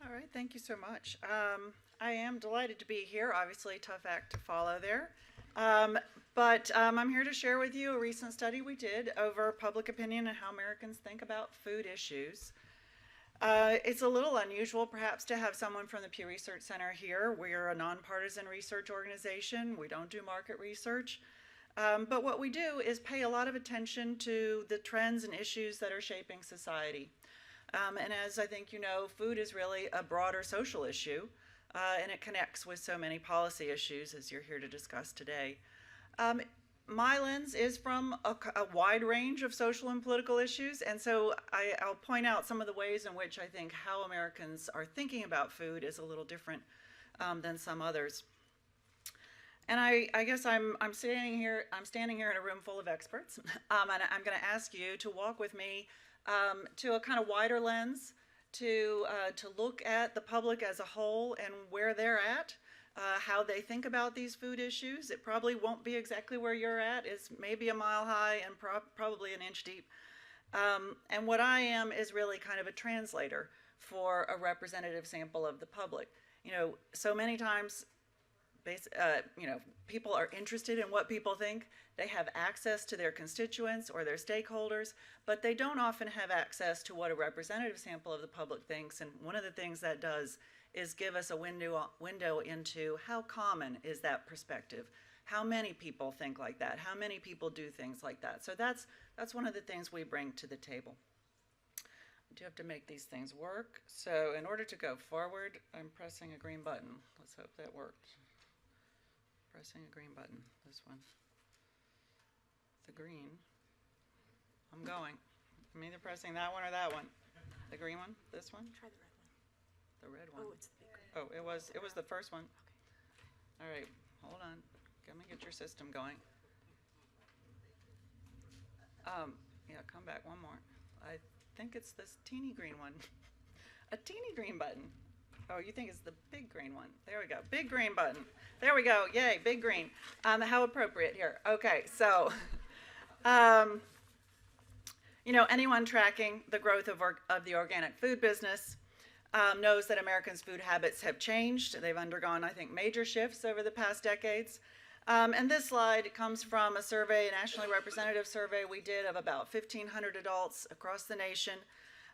All right, thank you so much. I am delighted to be here. Obviously, tough act to follow there. Um, but I'm here to share with you a recent study we did over public opinion and how Americans think about food issues. It's a little unusual, perhaps, to have someone from the Pew Research Center here. We're a nonpartisan research organization. We don't do market research. But what we do is pay a lot of attention to the trends and issues that are shaping society. And as I think you know, food is really a broader social issue, and it connects with so many policy issues as you're here to discuss today. Um, my lens is from a wide range of social and political issues, and so I'll point out some of the ways in which I think how Americans are thinking about food is a little different than some others. And I guess I'm standing here in a room full of experts, and I'm going to ask you to walk with me to a kind of wider lens, to look at the public as a whole and where they're at, how they think about these food issues. It probably won't be exactly where you're at. It's maybe a mile high and probably an inch deep. And what I am is really kind of a translator for a representative sample of the public. You know, so many times people are interested in what people think. They have access to their constituents or their stakeholders, but they don't often have access to what a representative sample of the public thinks. And one of the things that does is give us a window into how common is that perspective. How many people think like that? How many people do things like that? So that's one of the things we bring to the table. I do have to make these things work. So in order to go forward, I'm pressing a green button. Let's hope that worked. Pressing a green button, this one. The green. I'm going. I'm either pressing that one or that one. The green one? This one? Try the red one. The red one. Oh, it's the big one. Oh, it was the first one. Okay. All right, hold on. Let me get your system going. Yeah, come back one more. I think it's this teeny green one. A teeny green button. Oh, you think it's the big green one. There we go. Big green button. There we go. Yay, big green. How appropriate here. Okay, so, anyone tracking the growth of the organic food business knows that Americans' food habits have changed. They've undergone, I think, major shifts over the past decades. And this slide comes from a survey, a nationally representative survey we did of about 1,500 adults across the nation.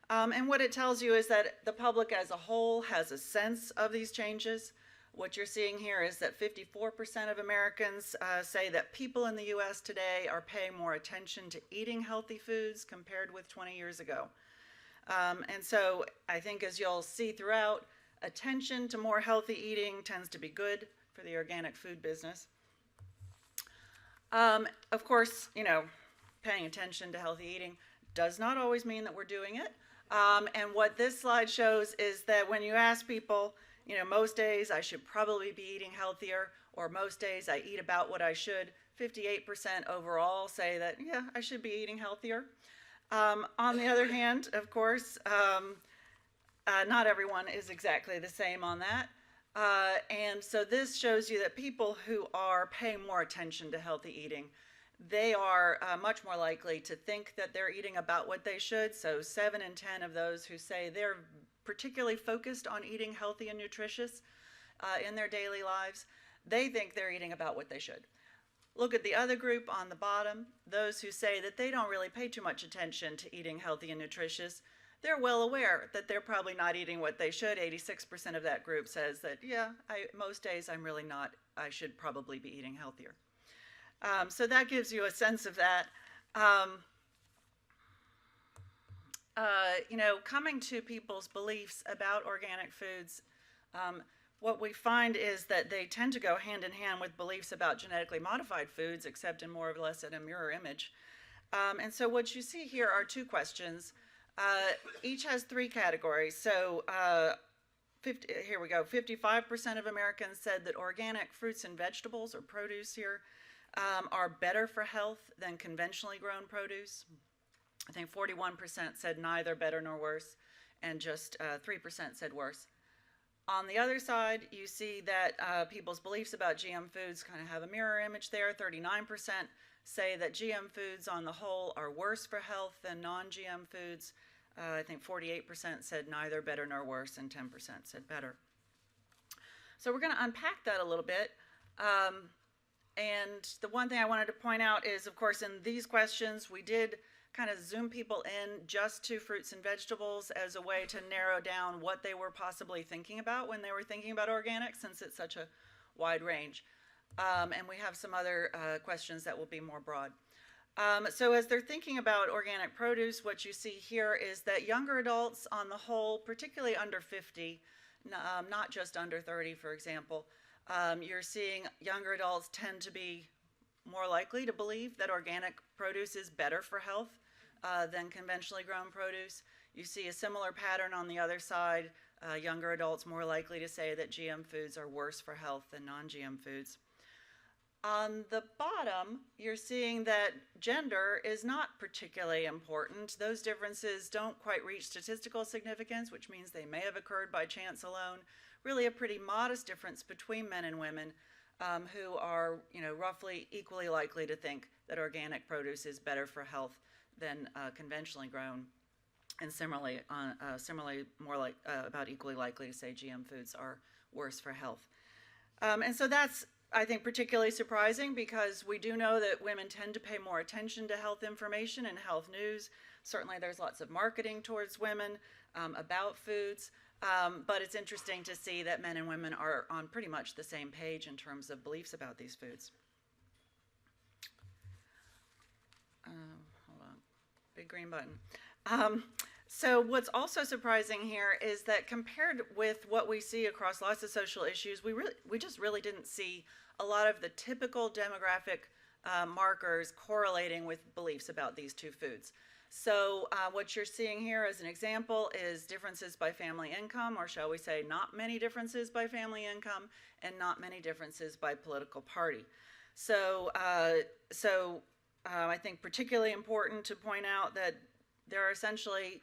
And what it tells you is that the public as a whole has a sense of these changes. What you're seeing here is that 54% of Americans say that people in the U.S. today are paying more attention to eating healthy foods compared with 20 years ago. And so I think, as you'll see throughout, attention to more healthy eating tends to be good for the organic food business. Of course, paying attention to healthy eating does not always mean that we're doing it. And what this slide shows is that when you ask people, most days I should probably be eating healthier, or most days I eat about what I should, 58% overall say that, yeah, I should be eating healthier. On the other hand, of course, not everyone is exactly the same on that. And so this shows you that people who are paying more attention to healthy eating, they are much more likely to think that they're eating about what they should. So 7 in 10 of those who say they're particularly focused on eating healthy and nutritious in their daily lives, they think they're eating about what they should. Look at the other group on the bottom, those who say that they don't really pay too much attention to eating healthy and nutritious. They're well aware that they're probably not eating what they should. 86% of that group says that, yeah, most days I'm really not, I should probably be eating healthier. So that gives you a sense of that. Coming to people's beliefs about organic foods, what we find is that they tend to go hand in hand with beliefs about genetically modified foods, except in more or less in a mirror image. And so what you see here are two questions. Each has 3 categories. So here we go. 55% of Americans said that organic fruits and vegetables, or produce here, are better for health than conventionally grown produce. I think 41% said neither better nor worse, and just 3% said worse. On the other side, you see that people's beliefs about GM foods kind of have a mirror image there. 39% say that GM foods on the whole are worse for health than non-GM foods. I think 48% said neither, better nor worse, and 10% said better. So we're going to unpack that a little bit. And the one thing I wanted to point out is, of course, in these questions, we did kind of zoom people in just to fruits and vegetables as a way to narrow down what they were possibly thinking about when they were thinking about organic, since it's such a wide range. And we have some other questions that will be more broad. So as they're thinking about organic produce, what you see here is that younger adults on the whole, particularly under 50, not just under 30, for example, you're seeing younger adults tend to be more likely to believe that organic produce is better for health than conventionally grown produce. You see a similar pattern on the other side, younger adults more likely to say that GM foods are worse for health than non-GM foods. On the bottom, you're seeing that gender is not particularly important. Those differences don't quite reach statistical significance, which means they may have occurred by chance alone. Really a pretty modest difference between men and women who are, roughly equally likely to think that organic produce is better for health than conventionally grown, and similarly more like about equally likely to say GM foods are worse for health. And so that's, I think, particularly surprising, because we do know that women tend to pay more attention to health information and health news. Certainly there's lots of marketing towards women about foods, but it's interesting to see that men and women are on pretty much the same page in terms of beliefs about these foods. Hold on, big green button. So what's also surprising here is that compared with what we see across lots of social issues, we just really didn't see a lot of the typical demographic markers correlating with beliefs about these two foods. So what you're seeing here as an example is differences by family income, or shall we say not many differences by family income, and not many differences by political party. So I think particularly important to point out that there are essentially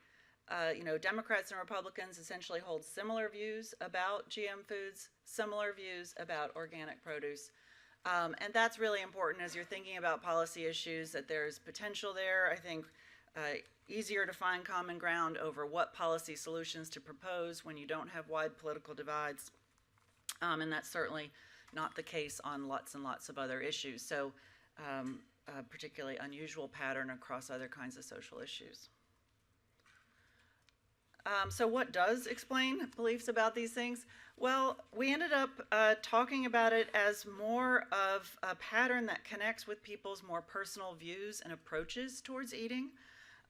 Democrats and Republicans essentially hold similar views about GM foods, similar views about organic produce. And that's really important as you're thinking about policy issues, that there's potential there. I think easier to find common ground over what policy solutions to propose when you don't have wide political divides. And that's certainly not the case on lots and lots of other issues. So a particularly unusual pattern across other kinds of social issues. So what does explain beliefs about these things? Well, we ended up talking about it as more of a pattern that connects with people's more personal views and approaches towards eating,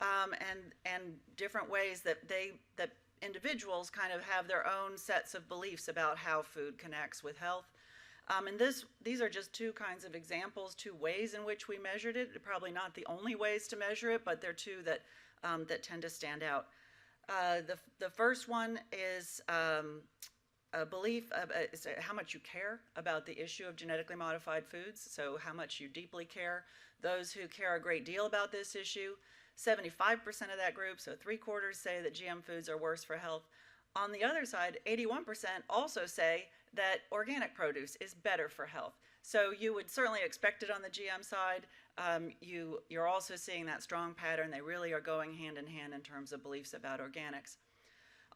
and different ways that individuals kind of have their own sets of beliefs about how food connects with health. And these are just two kinds of examples, two ways in which we measured it. They're probably not the only ways to measure it, but they're two that tend to stand out. The first one is a belief is how much you care about the issue of genetically modified foods, so how much you deeply care. Those who care a great deal about this issue, 75% of that group, so 3/4, say that GM foods are worse for health. On the other side, 81% also say that organic produce is better for health. So you would certainly expect it on the GM side. You're also seeing that strong pattern. They really are going hand in hand in terms of beliefs about organics.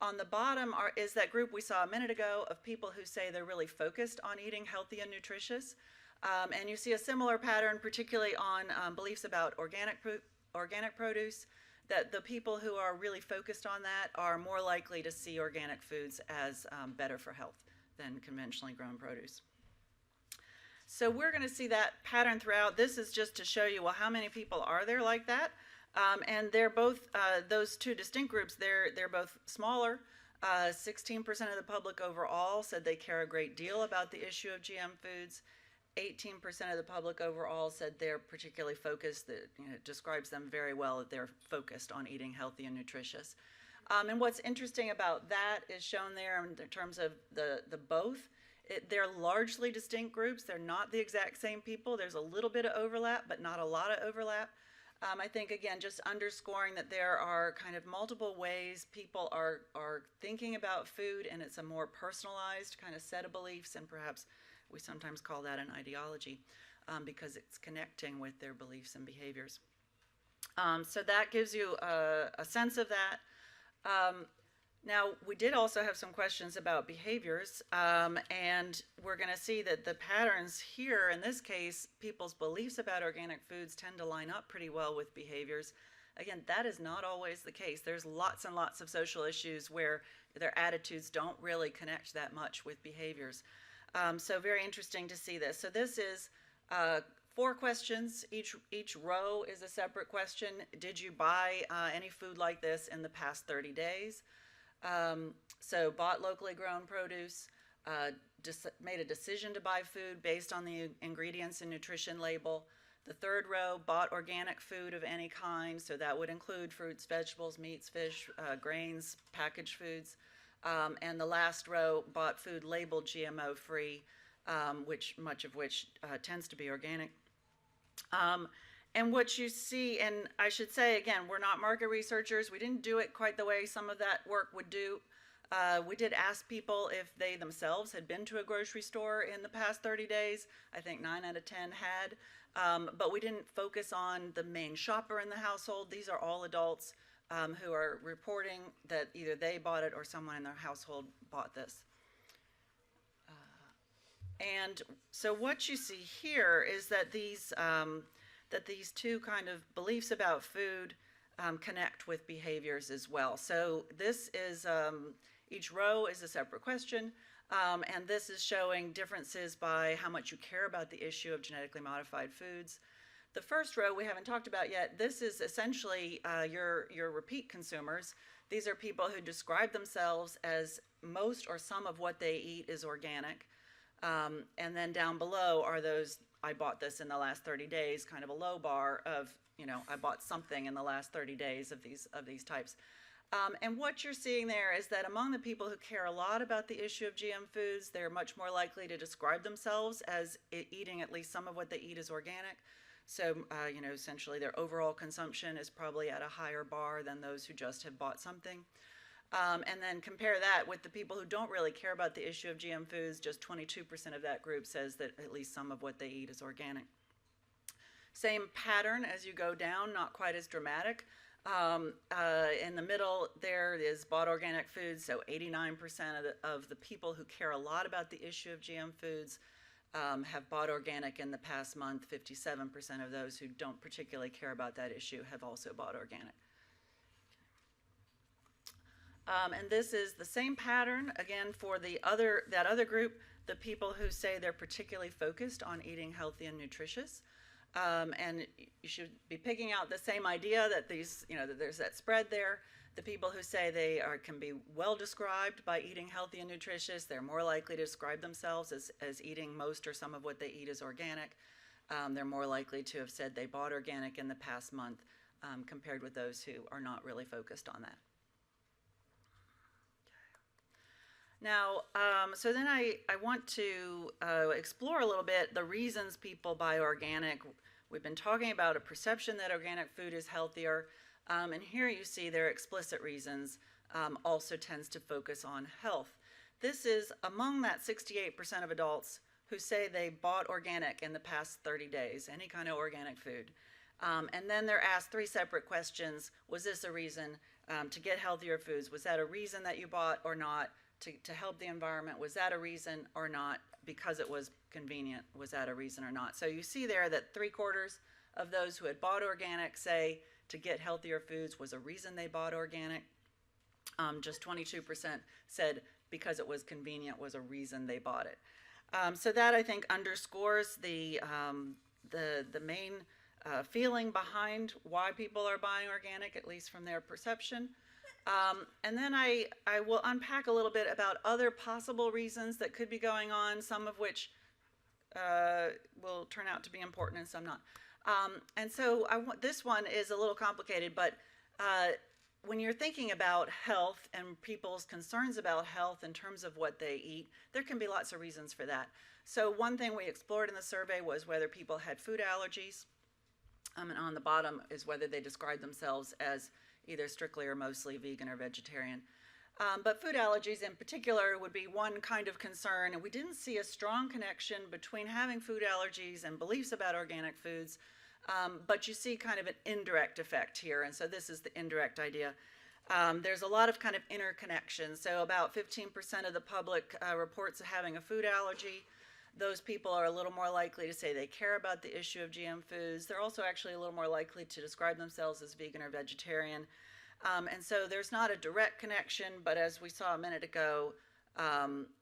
On the bottom is that group we saw a minute ago of people who say they're really focused on eating healthy and nutritious. And you see a similar pattern, particularly on beliefs about organic produce, that the people who are really focused on that are more likely to see organic foods as better for health than conventionally grown produce. So we're going to see that pattern throughout. This is just to show you, well, how many people are there like that? And they're both, those two distinct groups, they're both smaller. 16% of the public overall said they care a great deal about the issue of GM foods. 18% of the public overall said they're particularly focused, that it describes them very well, that they're focused on eating healthy and nutritious. And what's interesting about that is shown there in terms of the both. They're largely distinct groups. They're not the exact same people. There's a little bit of overlap, but not a lot of overlap. I think, again, just underscoring that there are kind of multiple ways people are thinking about food, and it's a more personalized kind of set of beliefs, and perhaps we sometimes call that an ideology because it's connecting with their beliefs and behaviors. So that gives you a sense of that. Now, we did also have some questions about behaviors, and we're going to see that the patterns here, in this case, people's beliefs about organic foods tend to line up pretty well with behaviors. Again, that is not always the case. There's lots and lots of social issues where their attitudes don't really connect that much with behaviors. So very interesting to see this. So this is 4 questions. Each row is a separate question. Did you buy any food like this in the past 30 days? So bought locally grown produce, made a decision to buy food based on the ingredients and nutrition label. The third row, bought organic food of any kind, so that would include fruits, vegetables, meats, fish, grains, packaged foods. And the last row, bought food labeled GMO-free, much of which tends to be organic. And what you see, and I should say again, we're not market researchers. We didn't do it quite the way some of that work would do. We did ask people if they themselves had been to a grocery store in the past 30 days. I think 9 out of 10 had. But we didn't focus on the main shopper in the household. These are all adults who are reporting that either they bought it or someone in their household bought this. And so what you see here is that these two kind of beliefs about food connect with behaviors as well. So this is, each row is a separate question, and this is showing differences by how much you care about the issue of genetically modified foods. The first row we haven't talked about yet. This is essentially your repeat consumers. These are people who describe themselves as most or some of what they eat is organic. And then down below are those, I bought this in the last 30 days, kind of a low bar of, I bought something in the last 30 days of these types. And what you're seeing there is that among the people who care a lot about the issue of GM foods, they're much more likely to describe themselves as eating at least some of what they eat is organic. So, essentially their overall consumption is probably at a higher bar than those who just have bought something. And then compare that with the people who don't really care about the issue of GM foods. Just 22% of that group says that at least some of what they eat is organic. Same pattern as you go down, not quite as dramatic. In the middle there is bought organic foods, so 89% of the people who care a lot about the issue of GM foods have bought organic in the past month. 57% of those who don't particularly care about that issue have also bought organic. And this is the same pattern, again, for that other group, the people who say they're particularly focused on eating healthy and nutritious. And you should be picking out the same idea that that there's that spread there. The people who say they can be well described by eating healthy and nutritious, they're more likely to describe themselves as eating most or some of what they eat is organic. They're more likely to have said they bought organic in the past month compared with those who are not really focused on that. Now, so then I want to explore a little bit the reasons people buy organic. We've been talking about a perception that organic food is healthier, and here you see their explicit reasons also tends to focus on health. This is among that 68% of adults who say they bought organic in the past 30 days, any kind of organic food. And then they're asked 3 separate questions. Was this a reason to get healthier foods? Was that a reason that you bought or not? To help the environment, was that a reason or not? Because it was convenient, was that a reason or not? So you see there that 3/4 of those who had bought organic say to get healthier foods was a reason they bought organic. Just 22% said because it was convenient was a reason they bought it. So that I think underscores the main feeling behind why people are buying organic, at least from their perception. And then I will unpack a little bit about other possible reasons that could be going on, some of which will turn out to be important and some not. And so this one is a little complicated, but when you're thinking about health and people's concerns about health in terms of what they eat, there can be lots of reasons for that. So one thing we explored in the survey was whether people had food allergies. And on the bottom is whether they describe themselves as either strictly or mostly vegan or vegetarian. But food allergies in particular would be one kind of concern, and we didn't see a strong connection between having food allergies and beliefs about organic foods, but you see kind of an indirect effect here, and so this is the indirect idea. There's a lot of kind of interconnection. So about 15% of the public reports having a food allergy. Those people are a little more likely to say they care about the issue of GM foods. They're also actually a little more likely to describe themselves as vegan or vegetarian. And so there's not a direct connection, but as we saw a minute ago,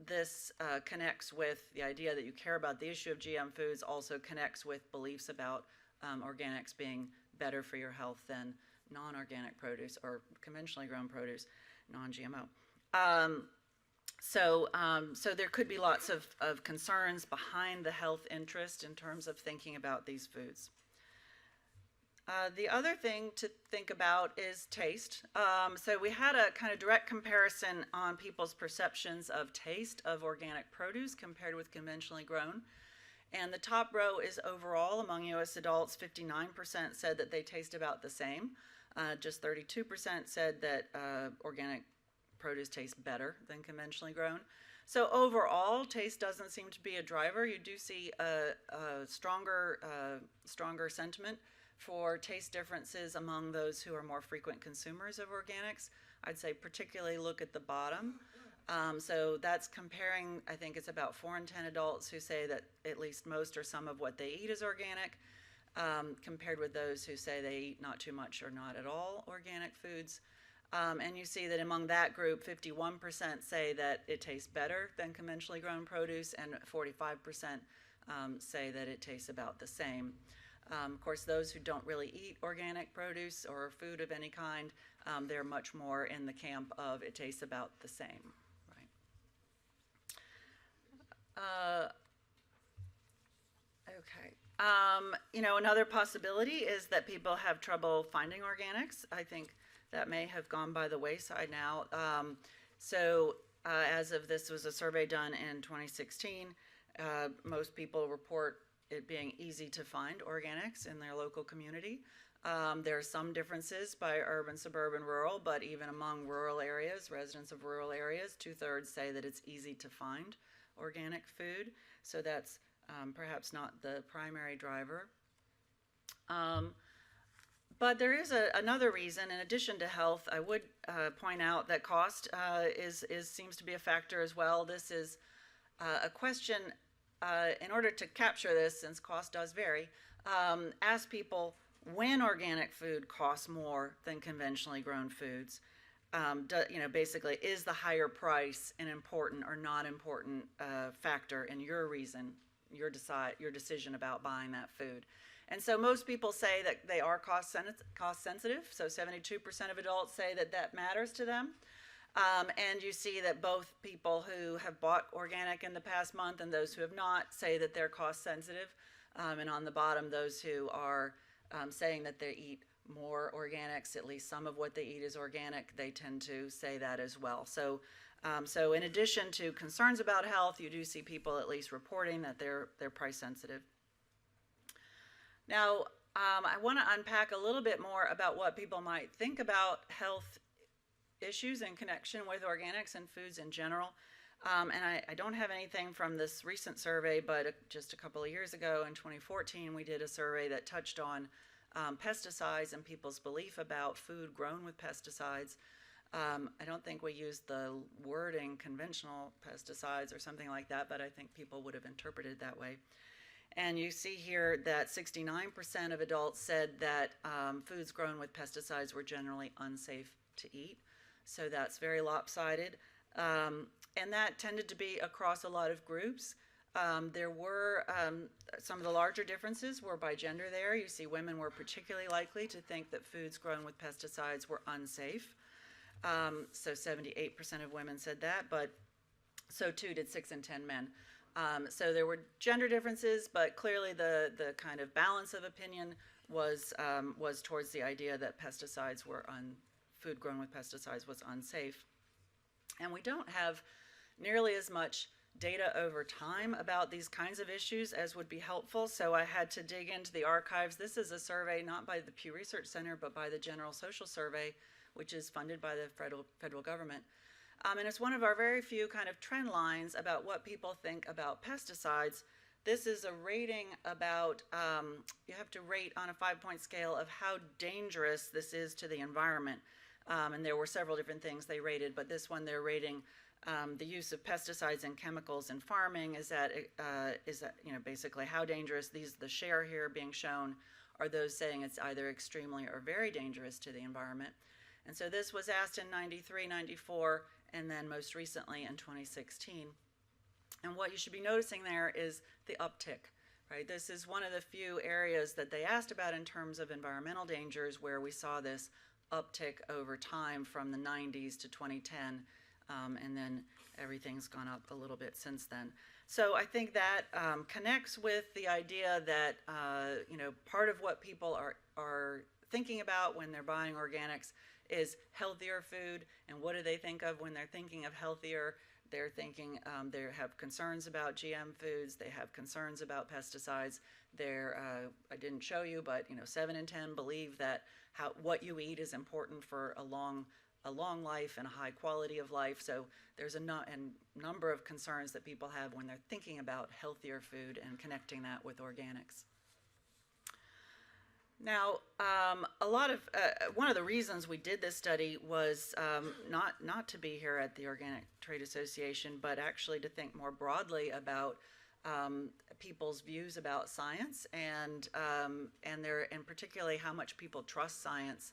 this connects with the idea that you care about the issue of GM foods, also connects with beliefs about organics being better for your health than non-organic produce or conventionally grown produce, non-GMO. So there could be lots of concerns behind the health interest in terms of thinking about these foods. The other thing to think about is taste. So we had a kind of direct comparison on people's perceptions of taste of organic produce compared with conventionally grown. And the top row is overall among U.S. adults, 59% said that they taste about the same. Just 32% said that organic produce tastes better than conventionally grown. So overall, taste doesn't seem to be a driver. You do see a stronger sentiment for taste differences among those who are more frequent consumers of organics. I'd say particularly look at the bottom. So that's comparing, I think it's about 4 in 10 adults who say that at least most or some of what they eat is organic, compared with those who say they eat not too much or not at all organic foods. And you see that among that group, 51% say that it tastes better than conventionally grown produce, and 45% say that it tastes about the same. Of course, those who don't really eat organic produce or food of any kind, they're much more in the camp of it tastes about the same. Right? Okay. Another possibility is that people have trouble finding organics. I think that may have gone by the wayside now. As of this was a survey done in 2016, most people report it being easy to find organics in their local community. There are some differences by urban, suburban, rural, but even among rural areas, residents of rural areas, 2/3 say that it's easy to find organic food. So that's perhaps not the primary driver. But there is another reason. In addition to health, I would point out that cost seems to be a factor as well. This is a question, in order to capture this, since cost does vary, ask people when organic food costs more than conventionally grown foods. Basically, is the higher price an important or not important factor in your decision about buying that food? And so most people say that they are cost sensitive. So 72% of adults say that matters to them. And you see that both people who have bought organic in the past month and those who have not say that they're cost sensitive. And on the bottom, those who are saying that they eat more organics, at least some of what they eat is organic, they tend to say that as well. So in addition to concerns about health, you do see people at least reporting that they're price sensitive. Now, I want to unpack a little bit more about what people might think about health issues in connection with organics and foods in general. And I don't have anything from this recent survey, but just a couple of years ago in 2014, we did a survey that touched on pesticides and people's belief about food grown with pesticides. I don't think we used the wording conventional pesticides or something like that, but I think people would have interpreted it that way. And you see here that 69% of adults said that foods grown with pesticides were generally unsafe to eat. So that's very lopsided. And that tended to be across a lot of groups. There were some of the larger differences were by gender there. You see women were particularly likely to think that foods grown with pesticides were unsafe. So 78% of women said that, but so too did 6 in 10 men. So there were gender differences, but clearly the kind of balance of opinion was towards the idea that food grown with pesticides was unsafe. And we don't have nearly as much data over time about these kinds of issues as would be helpful, so I had to dig into the archives. This is a survey not by the Pew Research Center, but by the General Social Survey, which is funded by the federal government. And it's one of our very few kind of trend lines about what people think about pesticides. This is a rating about, you have to rate on a 5-point scale of how dangerous this is to the environment. And there were several different things they rated, but this one they're rating the use of pesticides and chemicals in farming. Is that basically how dangerous? The share here being shown are those saying it's either extremely or very dangerous to the environment. And so this was asked in 93, 94, and then most recently in 2016. And what you should be noticing there is the uptick, right? This is one of the few areas that they asked about in terms of environmental dangers where we saw this uptick over time from the 90s to 2010, and then everything's gone up a little bit since then. So I think that connects with the idea that part of what people are thinking about when they're buying organics is healthier food. And what do they think of when they're thinking of healthier? They're thinking they have concerns about GM foods. They have concerns about pesticides. I didn't show you, but 7 in 10 believe that what you eat is important for a long life and a high quality of life. So there's a number of concerns that people have when they're thinking about healthier food and connecting that with organics. Now, one of the reasons we did this study was not to be here at the Organic Trade Association, but actually to think more broadly about people's views about science and particularly how much people trust science.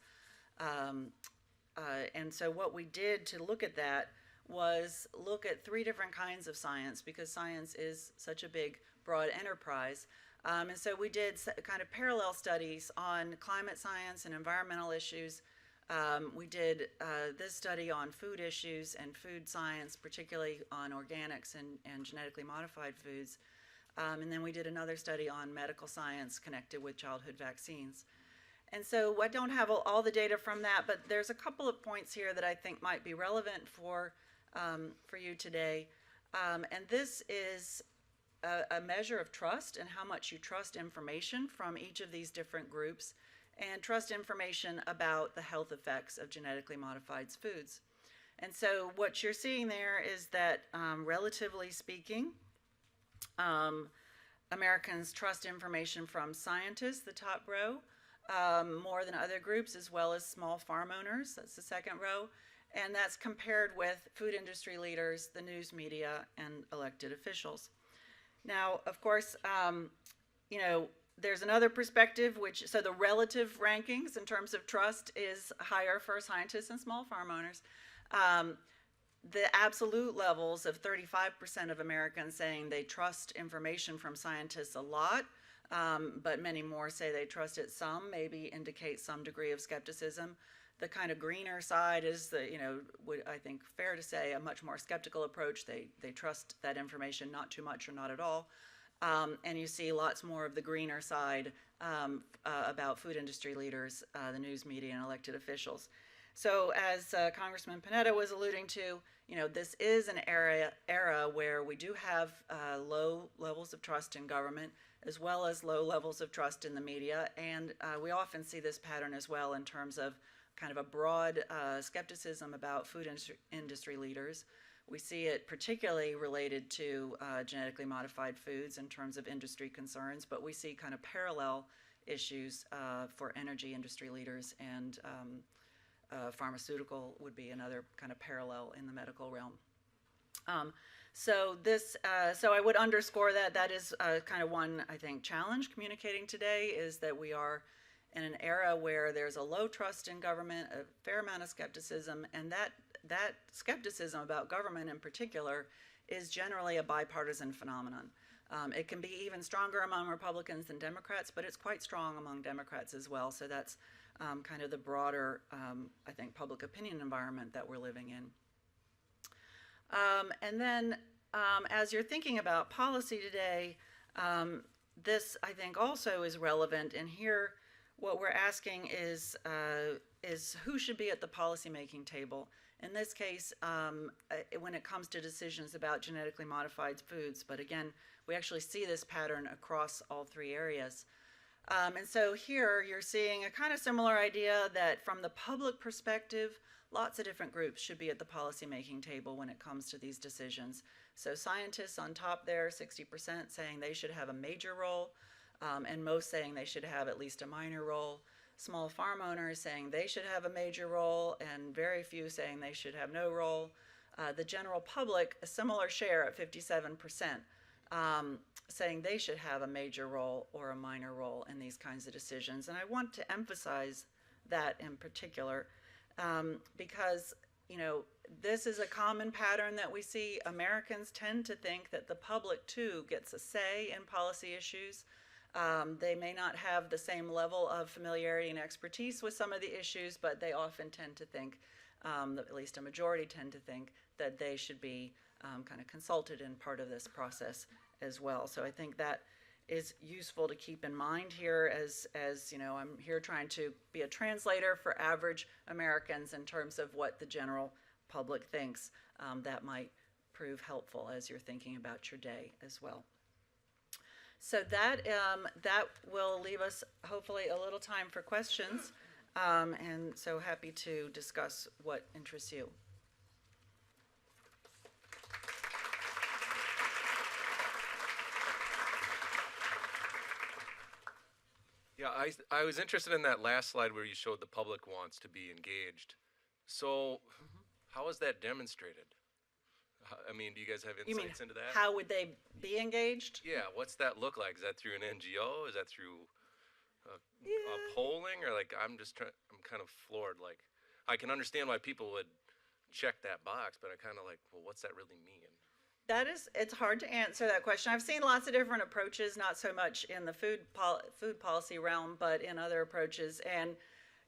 And so what we did to look at that was look at 3 different kinds of science, because science is such a big, broad enterprise. And so we did kind of parallel studies on climate science and environmental issues. We did this study on food issues and food science, particularly on organics and genetically modified foods. And then we did another study on medical science connected with childhood vaccines. And so I don't have all the data from that, but there's a couple of points here that I think might be relevant for you today. And this is a measure of trust and how much you trust information from each of these different groups, and trust information about the health effects of genetically modified foods. And so what you're seeing there is that relatively speaking, Americans trust information from scientists, the top row, more than other groups, as well as small farm owners, that's the second row. And that's compared with food industry leaders, the news media, and elected officials. Now, of course, there's another perspective, so the relative rankings in terms of trust is higher for scientists and small farm owners. The absolute levels of 35% of Americans saying they trust information from scientists a lot, but many more say they trust it some, maybe indicate some degree of skepticism. The kind of greener side is I think fair to say, a much more skeptical approach. They trust that information not too much or not at all. And you see lots more of the greener side about food industry leaders, the news media, and elected officials. So as Congressman Panetta was alluding to, this is an era where we do have low levels of trust in government, as well as low levels of trust in the media. And we often see this pattern as well in terms of kind of a broad skepticism about food industry leaders. We see it particularly related to genetically modified foods in terms of industry concerns, but we see kind of parallel issues for energy industry leaders, and pharmaceutical would be another kind of parallel in the medical realm. So I would underscore that is kind of one, I think, challenge communicating today, is that we are in an era where there's a low trust in government, a fair amount of skepticism, and that skepticism about government in particular is generally a bipartisan phenomenon. It can be even stronger among Republicans than Democrats, but it's quite strong among Democrats as well. So that's kind of the broader, I think, public opinion environment that we're living in. And then as you're thinking about policy today, this, I think, also is relevant. And here, what we're asking is who should be at the policymaking table. In this case, when it comes to decisions about genetically modified foods. But again, we actually see this pattern across all 3 areas. And so here you're seeing a kind of similar idea that from the public perspective, lots of different groups should be at the policymaking table when it comes to these decisions. So scientists on top there, 60% saying they should have a major role, and most saying they should have at least a minor role. small farm owners saying they should have a major role, and very few saying they should have no role. The general public, a similar share at 57%, saying they should have a major role or a minor role in these kinds of decisions. And I want to emphasize that in particular because, you know, this is a common pattern that we see. Americans tend to think that the public, too, gets a say in policy issues. They may not have the same level of familiarity and expertise with some of the issues, but they often tend to think, at least a majority tend to think, that they should be kind of consulted in part of this process as well. So I think that is useful to keep in mind here as you know, I'm here trying to be a translator for average Americans in terms of what the general public thinks. That might prove helpful as you're thinking about your day as well. So that will leave us hopefully a little time for questions, and so happy to discuss what interests you. Yeah, I was interested in that last slide where you showed the public wants to be engaged. So how is that demonstrated? I mean, do you guys have You mean, insights into that? how would they be engaged? Yeah, what's that look like? Is that through an NGO? Is that through polling? Or like, I'm kind of floored. Like, I can understand why people would check that box, but I kind of like, well, what's that really mean? It's hard to answer that question. I've seen lots of different approaches, not so much in the food policy realm, but in other approaches. And,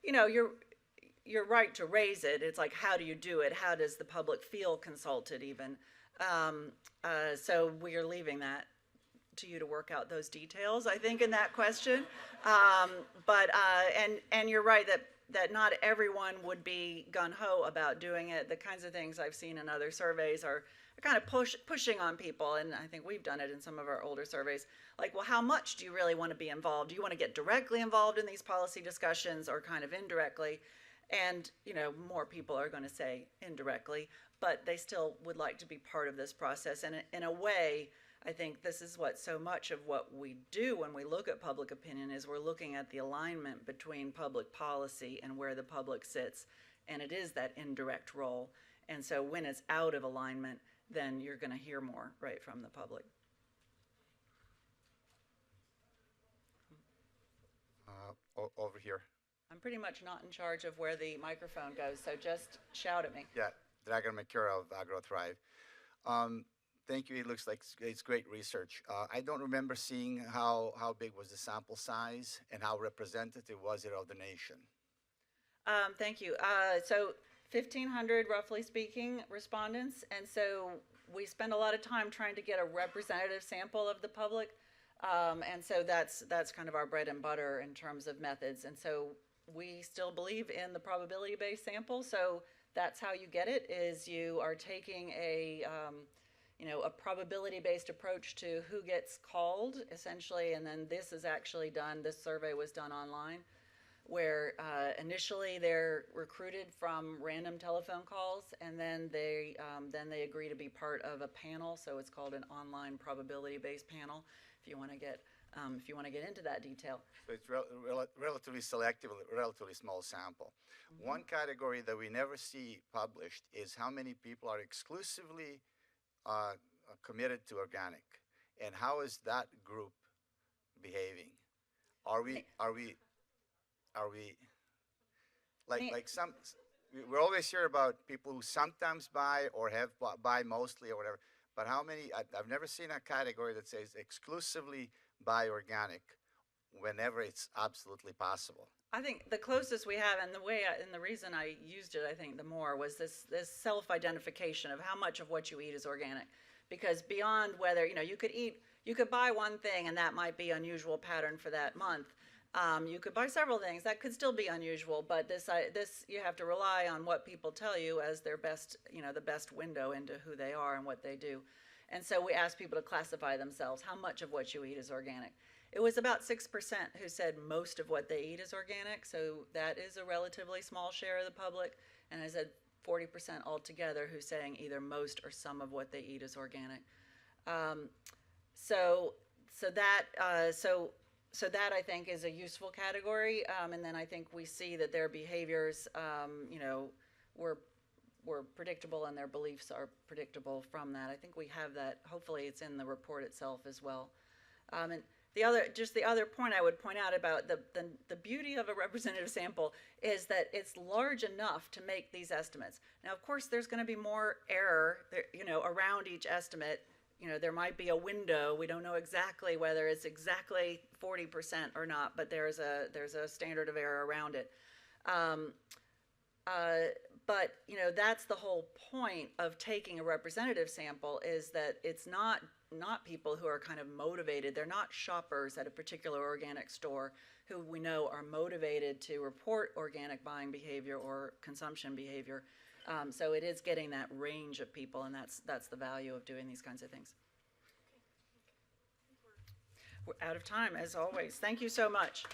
you know, you're right to raise it. It's like, how do you do it? How does the public feel consulted even? So we are leaving that to you to work out those details, I think, in that question. And you're right that not everyone would be gung-ho about doing it. The kinds of things I've seen in other surveys are kind of pushing on people, and I think we've done it in some of our older surveys. Like, well, how much do you really want to be involved? Do you want to get directly involved in these policy discussions or kind of indirectly? And, you know, more people are going to say indirectly, but they still would like to be part of this process. And in a way, I think this is what so much of what we do when we look at public opinion is we're looking at the alignment between public policy and where the public sits. And it is that indirect role. And so when it's out of alignment, then you're going to hear more right from the public. Over here. I'm pretty much not in charge of where the microphone goes, so just shout at me. Yeah, Dragan Makura of AgroThrive. Thank you. It looks like it's great research. I don't remember seeing how big was the sample size and how representative was it of the nation. Thank you. So 1,500, roughly speaking, respondents, and so we spend a lot of time trying to get a representative sample of the public, and so that's kind of our bread and butter in terms of methods. And so we still believe in the probability-based sample. So that's how you get it. Is you are taking a probability-based approach to who gets called, essentially, and then this is actually done. This survey was done online, where initially they're recruited from random telephone calls, and then they agree to be part of a panel. So it's called an online probability-based panel. If you want to get into that detail. So it's relatively selective, relatively small sample. Mm-hmm. One category that we never see published is how many people are exclusively committed to organic, and how is that group behaving? Are we like some? We always hear about people who sometimes buy or buy mostly or whatever. But how many? I've never seen a category that says exclusively buy organic whenever it's absolutely possible. I think the closest we have, and the reason I used it, I think the more, was this self-identification of how much of what you eat is organic. Because beyond whether, you could buy one thing and that might be unusual pattern for that month. You could buy several things that could still be unusual, but this you have to rely on what people tell you as their best, the best window into who they are and what they do. And so we asked people to classify themselves. How much of what you eat is organic? It was about 6% who said most of what they eat is organic, so that is a relatively small share of the public. And I said 40% altogether who's saying either most or some of what they eat is organic. So so that I think is a useful category, and then I think we see that their behaviors, you know, were predictable and their beliefs are predictable from that. I think we have that. Hopefully, it's in the report itself as well. And the other point I would point out about the beauty of a representative sample is that it's large enough to make these estimates. Now, of course, there's going to be more error, there, you know, around each estimate. You know, there might be a window. We don't know exactly whether it's exactly 40% or not, but there's a standard of error around it. But you know, that's the whole point of taking a representative sample, is that it's not people who are kind of motivated. They're not shoppers at a particular organic store who we know are motivated to report organic buying behavior or consumption behavior. So it is getting that range of people, and that's the value of doing these kinds of things. We're out of time, as always. Thank you so much.